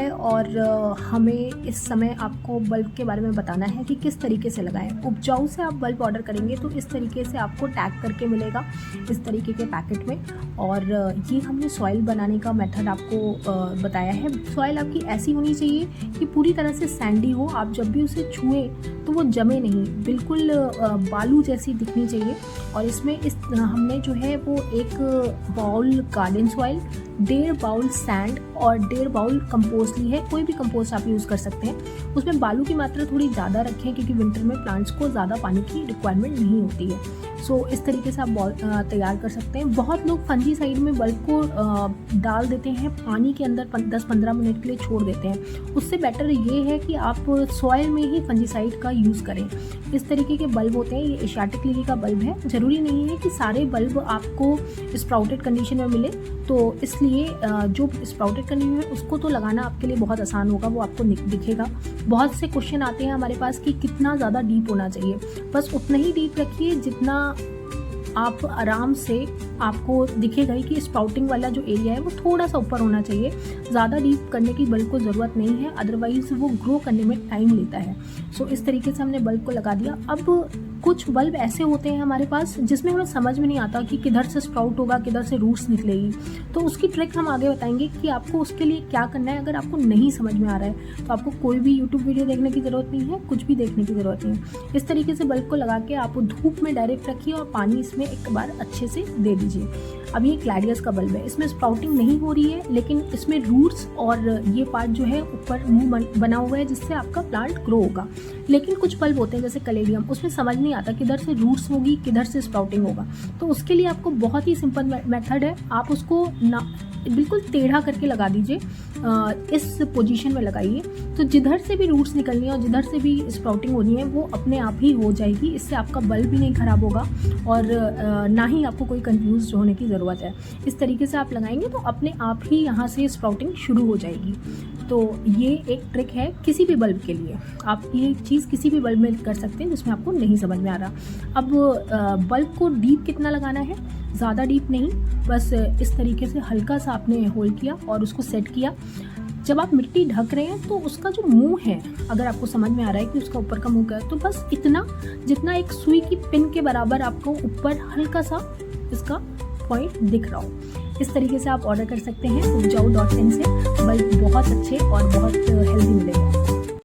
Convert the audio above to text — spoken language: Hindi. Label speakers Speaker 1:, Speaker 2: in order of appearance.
Speaker 1: है और हमें इस समय आपको बल्ब के बारे में बताना है कि किस तरीके से लगाएं। उपजाऊ से आप बल्ब ऑर्डर करेंगे तो इस तरीके से आपको टैग करके मिलेगा इस तरीके के पैकेट में। और ये हमने सॉइल बनाने का मेथड आपको बताया है। सॉइल आपकी ऐसी होनी चाहिए कि पूरी तरह से सैंडी हो, आप जब भी उसे छुएं तो वो जमे नहीं, बिल्कुल बालू जैसी दिखनी चाहिए। और इसमें हमने जो है वो 1 bowl garden soil, 1.5 bowl sand और 1.5 बाउल कंपोस्ट ली है। कोई भी कंपोस्ट आप यूज़ कर सकते हैं। उसमें बालू की मात्रा थोड़ी ज़्यादा रखें क्योंकि विंटर में प्लांट्स को ज़्यादा पानी की रिक्वायरमेंट नहीं होती है। सो इस तरीके से आप तैयार कर सकते हैं। बहुत लोग फंजीसाइड में बल्ब को डाल देते हैं, पानी के अंदर 10-15 मिनट के लिए छोड़ देते हैं। उससे बेटर ये है कि आप सॉइल में ही फंजीसाइड का यूज़ करें। इस तरीके के बल्ब होते हैं, ये एशियाटिक लिली का बल्ब है। ज़रूरी नहीं है कि सारे बल्ब आपको स्प्राउटेड कंडीशन में मिले, तो इसलिए जो स्प्राउटेड कंडीशन में उसको तो लगाना आपके लिए बहुत आसान होगा, वो आपको दिखेगा। बहुत से क्वेश्चन आते हैं हमारे पास कि कितना ज़्यादा डीप होना चाहिए। बस उतना ही डीप रखिए जितना आप आराम से आपको दिखेगा ही कि स्प्राउटिंग वाला जो एरिया है वो थोड़ा सा ऊपर होना चाहिए। ज़्यादा डीप करने की बल्ब को ज़रूरत नहीं है, अदरवाइज़ वो ग्रो करने में टाइम लेता है। सो इस तरीके से हमने बल्ब को लगा दिया। अब कुछ बल्ब ऐसे होते हैं हमारे पास जिसमें हमें समझ में नहीं आता कि किधर से स्प्राउट होगा, किधर से रूट्स निकलेगी। तो उसकी ट्रिक हम आगे बताएंगे कि आपको उसके लिए क्या करना है। अगर आपको नहीं समझ में आ रहा है तो आपको कोई भी यूट्यूब वीडियो देखने की ज़रूरत नहीं है, कुछ भी देखने की ज़रूरत नहीं है। इस तरीके से बल्ब को लगा के आप धूप में डायरेक्ट रखिए और पानी इसमें एक बार अच्छे से दे दीजिए। अब ये क्लैडियस का बल्ब है, इसमें स्प्राउटिंग नहीं हो रही है, लेकिन इसमें रूट्स और ये पार्ट जो है ऊपर मुंह बना हुआ है जिससे आपका प्लांट ग्रो होगा। लेकिन कुछ बल्ब होते हैं जैसे कलेडियम, उसमें समझ नहीं आता किधर से रूट्स होगी, किधर से स्प्राउटिंग होगा। तो उसके लिए आपको बहुत ही सिंपल मेथड है, आप उसको बिल्कुल टेढ़ा करके लगा दीजिए, इस पोजीशन में लगाइए। तो जिधर से भी रूट्स निकलनी है और जिधर से भी स्प्राउटिंग होनी है वो अपने आप ही हो जाएगी। इससे आपका बल्ब भी नहीं ख़राब होगा और ना ही आपको कोई कंफ्यूज होने की ज़रूरत है। इस तरीके से आप लगाएंगे तो अपने आप ही यहाँ से स्प्राउटिंग शुरू हो जाएगी। तो ये एक ट्रिक है किसी भी बल्ब के लिए। आप ये चीज़ किसी भी बल्ब में कर सकते हैं जिसमें आपको नहीं समझ में आ रहा। अब बल्ब को डीप कितना लगाना है, ज़्यादा डीप नहीं, बस इस तरीके से हल्का सा आपने होल किया और उसको सेट किया। जब आप मिट्टी ढक रहे हैं तो उसका जो मुंह है, अगर आपको समझ में आ रहा है कि उसका ऊपर का मुंह क्या है, तो बस इतना जितना एक सुई की पिन के बराबर आपको ऊपर हल्का सा इसका पॉइंट दिख रहा हो। इस तरीके से आप ऑर्डर कर सकते हैं उपजाऊ.in से। बल्ब बहुत अच्छे और बहुत हेल्दी मिलेगा।